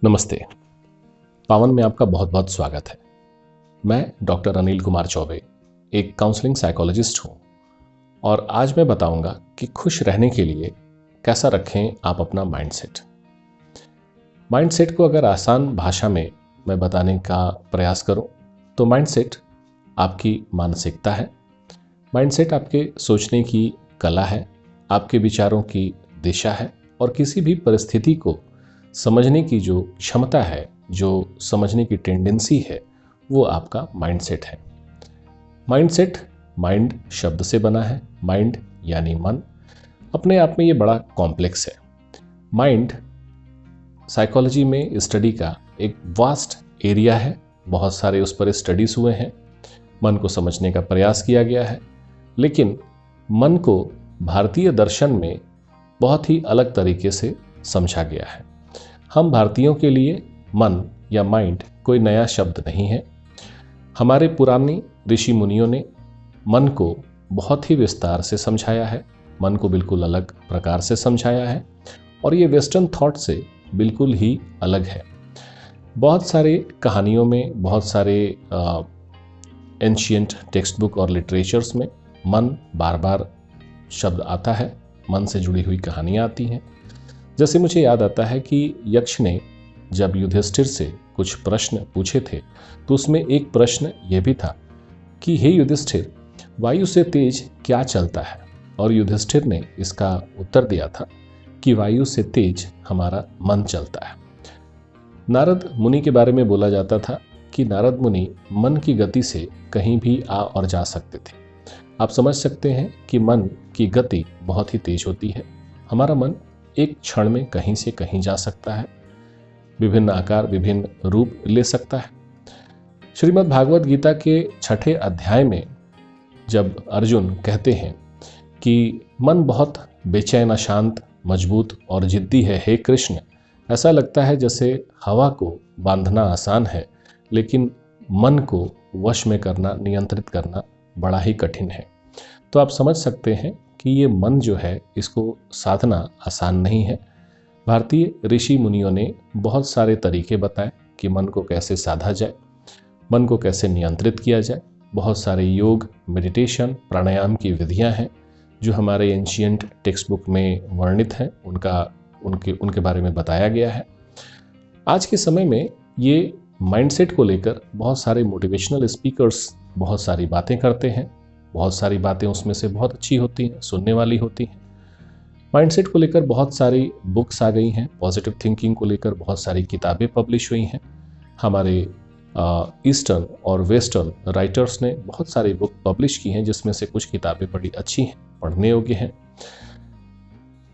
नमस्ते। पावन में आपका बहुत बहुत स्वागत है। मैं डॉक्टर अनिल कुमार चौबे एक काउंसलिंग साइकोलॉजिस्ट हूँ और आज मैं बताऊंगा कि खुश रहने के लिए कैसा रखें आप अपना माइंडसेट। माइंडसेट को अगर आसान भाषा में मैं बताने का प्रयास करूं तो माइंडसेट आपकी मानसिकता है। माइंडसेट आपके सोचने की कला है, आपके विचारों की दिशा है और किसी भी परिस्थिति को समझने की जो क्षमता है, जो समझने की टेंडेंसी है, वो आपका माइंडसेट है। माइंडसेट माइंड शब्द से बना है। माइंड यानी मन। अपने आप में ये बड़ा कॉम्प्लेक्स है। माइंड साइकोलॉजी में स्टडी का एक वास्ट एरिया है। बहुत सारे उस पर स्टडीज हुए हैं। मन को समझने का प्रयास किया गया है, लेकिन मन को भारतीय दर्शन में बहुत ही अलग तरीके से समझा गया है। हम भारतीयों के लिए मन या माइंड कोई नया शब्द नहीं है। हमारे पुरानी ऋषि मुनियों ने मन को बहुत ही विस्तार से समझाया है, मन को बिल्कुल अलग प्रकार से समझाया है और ये वेस्टर्न थॉट से बिल्कुल ही अलग है। बहुत सारे कहानियों में, बहुत सारे एंशियंट टेक्स्ट बुक और लिटरेचर्स में मन बार बार शब्द आता है, मन से जुड़ी हुई कहानियाँ आती हैं। जैसे मुझे याद आता है कि यक्ष ने जब युधिष्ठिर से कुछ प्रश्न पूछे थे तो उसमें एक प्रश्न यह भी था कि हे युधिष्ठिर, वायु से तेज क्या चलता है? और युधिष्ठिर ने इसका उत्तर दिया था कि वायु से तेज हमारा मन चलता है। नारद मुनि के बारे में बोला जाता था कि नारद मुनि मन की गति से कहीं भी आ और जा सकते थे। आप समझ सकते हैं कि मन की गति बहुत ही तेज होती है। हमारा मन एक क्षण में कहीं से कहीं जा सकता है, विभिन्न आकार, विभिन्न रूप ले सकता है। श्रीमद् भागवत गीता के 6ठे अध्याय में जब अर्जुन कहते हैं कि मन बहुत बेचैन, अशांत, मजबूत और जिद्दी है, हे कृष्ण, ऐसा लगता है जैसे हवा को बांधना आसान है, लेकिन मन को वश में करना, नियंत्रित करना बड़ा ही कठिन है। तो आप समझ सकते हैं कि ये मन जो है, इसको साधना आसान नहीं है। भारतीय ऋषि मुनियों ने बहुत सारे तरीके बताए कि मन को कैसे साधा जाए, मन को कैसे नियंत्रित किया जाए। बहुत सारे योग, मेडिटेशन, प्राणायाम की विधियां हैं जो हमारे एंशियंट टेक्स्ट बुक में वर्णित हैं, उनके बारे में बताया गया है। आज के समय में ये माइंडसेट को लेकर बहुत सारे मोटिवेशनल स्पीकर्स बहुत सारी बातें करते हैं। बहुत सारी बातें उसमें से बहुत अच्छी होती हैं, सुनने वाली होती हैं। माइंडसेट को लेकर बहुत सारी बुक्स आ गई हैं। पॉजिटिव थिंकिंग को लेकर बहुत सारी किताबें पब्लिश हुई हैं। हमारे ईस्टर्न और वेस्टर्न राइटर्स ने बहुत सारी बुक पब्लिश की हैं, जिसमें से कुछ किताबें बड़ी अच्छी हैं, पढ़ने योग्य हैं।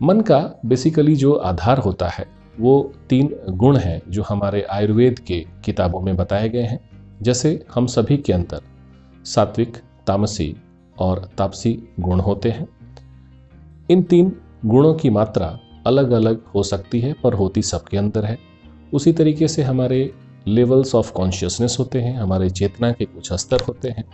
मन का बेसिकली जो आधार होता है वो 3 गुण हैं जो हमारे आयुर्वेद के किताबों में बताए गए हैं। जैसे हम सभी के अंदर सात्विक, तामसी और तापसी गुण होते हैं। इन 3 गुणों की मात्रा अलग अलग हो सकती है, पर होती सबके अंदर है। उसी तरीके से हमारे लेवल्स ऑफ कॉन्शियसनेस होते हैं, हमारे चेतना के कुछ स्तर होते हैं,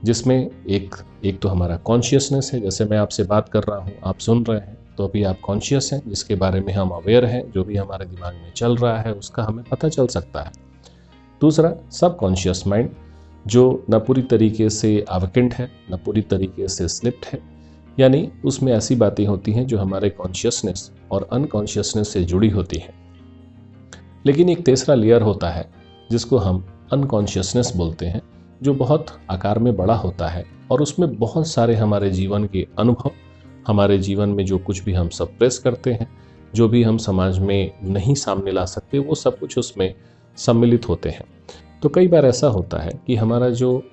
जिसमें एक तो हमारा कॉन्शियसनेस है। जैसे मैं आपसे बात कर रहा हूँ, आप सुन रहे हैं, तो अभी आप कॉन्शियस हैं, जिसके बारे में हम अवेयर हैं। जो भी हमारे दिमाग में चल रहा है उसका हमें पता चल सकता है। दूसरा, सब कॉन्शियस माइंड, जो न पूरी तरीके से अवेकेंट है, न पूरी तरीके से स्लिप्ड है, यानी उसमें ऐसी बातें होती हैं जो हमारे कॉन्शियसनेस और अनकॉन्शियसनेस से जुड़ी होती हैं। लेकिन एक तीसरा लेयर होता है जिसको हम अनकॉन्शियसनेस बोलते हैं, जो बहुत आकार में बड़ा होता है और उसमें बहुत सारे हमारे जीवन के अनुभव, हमारे जीवन में जो कुछ भी हम सप्रेस करते हैं, जो भी हम समाज में नहीं सामने ला सकते, वो सब कुछ उसमें सम्मिलित होते हैं। तो कई बार ऐसा होता है कि हमारा जो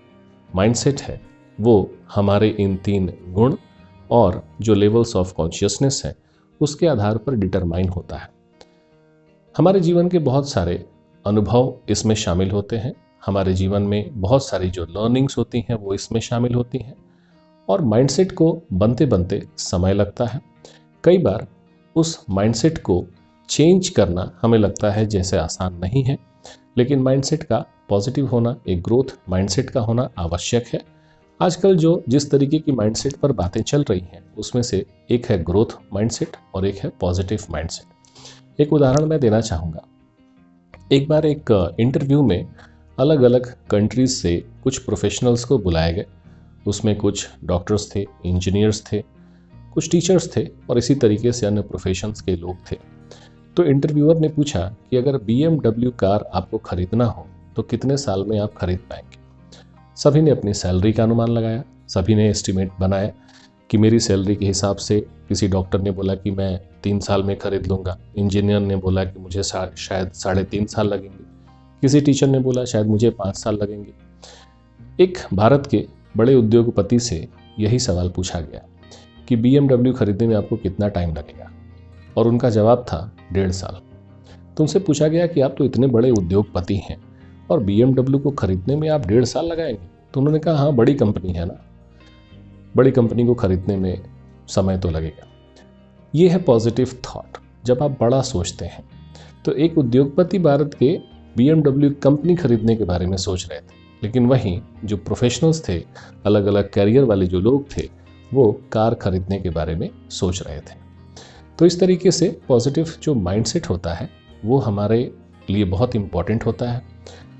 माइंडसेट है वो हमारे इन 3 गुण और जो लेवल्स ऑफ कॉन्शियसनेस है उसके आधार पर डिटरमाइन होता है। हमारे जीवन के बहुत सारे अनुभव इसमें शामिल होते हैं। हमारे जीवन में बहुत सारी जो लर्निंग्स होती हैं वो इसमें शामिल होती हैं और माइंडसेट को बनते बनते समय लगता है। कई बार उस माइंडसेट को चेंज करना हमें लगता है जैसे आसान नहीं है, लेकिन माइंडसेट का पॉजिटिव होना, एक ग्रोथ माइंडसेट का होना आवश्यक है। आजकल जो जिस तरीके की माइंडसेट पर बातें चल रही हैं उसमें से एक है ग्रोथ माइंडसेट और एक है पॉजिटिव माइंडसेट। एक उदाहरण मैं देना चाहूँगा। एक बार एक इंटरव्यू में अलग अलग कंट्रीज से कुछ प्रोफेशनल्स को बुलाया गया। उसमें कुछ डॉक्टर्स थे, इंजीनियर्स थे, कुछ टीचर्स थे और इसी तरीके से अन्य प्रोफेशंस के लोग थे। तो इंटरव्यूअर ने पूछा कि अगर BMW कार आपको खरीदना हो तो कितने साल में आप खरीद पाएंगे। सभी ने अपनी सैलरी का अनुमान लगाया, सभी ने एस्टिमेट बनाया कि मेरी सैलरी के हिसाब से। किसी डॉक्टर ने बोला कि मैं 3 साल में खरीद लूँगा, इंजीनियर ने बोला कि मुझे शायद 3.5 साल लगेंगे, किसी टीचर ने बोला शायद मुझे 5 साल लगेंगे। एक भारत के बड़े उद्योगपति से यही सवाल पूछा गया कि BMW खरीदने में आपको कितना टाइम लगेगा, और उनका जवाब था 1.5 साल। तो उनसे पूछा गया कि आप तो इतने बड़े उद्योगपति हैं और BMW को खरीदने में आप 1.5 साल लगाएंगे। तो उन्होंने कहा हाँ, बड़ी कंपनी है ना, बड़ी कंपनी को खरीदने में समय तो लगेगा। ये है पॉजिटिव थॉट। जब आप बड़ा सोचते हैं तो एक उद्योगपति भारत के BMW कंपनी खरीदने के बारे में सोच रहे थे, लेकिन वहीं जो प्रोफेशनल्स थे, अलग अलग कैरियर वाले जो लोग थे, वो कार खरीदने के बारे में सोच रहे थे। तो इस तरीके से पॉजिटिव जो माइंडसेट होता है वो हमारे लिए बहुत इम्पॉर्टेंट होता है।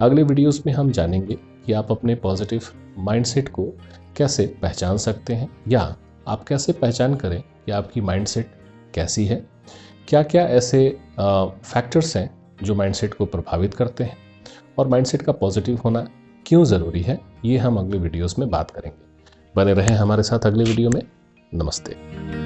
अगले वीडियोस में हम जानेंगे कि आप अपने पॉजिटिव माइंडसेट को कैसे पहचान सकते हैं, या आप कैसे पहचान करें कि आपकी माइंडसेट कैसी है, क्या क्या ऐसे फैक्टर्स हैं जो माइंडसेट को प्रभावित करते हैं, और माइंडसेट का पॉजिटिव होना क्यों ज़रूरी है। ये हम अगले वीडियोस में बात करेंगे। बने रहें हमारे साथ अगले वीडियो में। नमस्ते।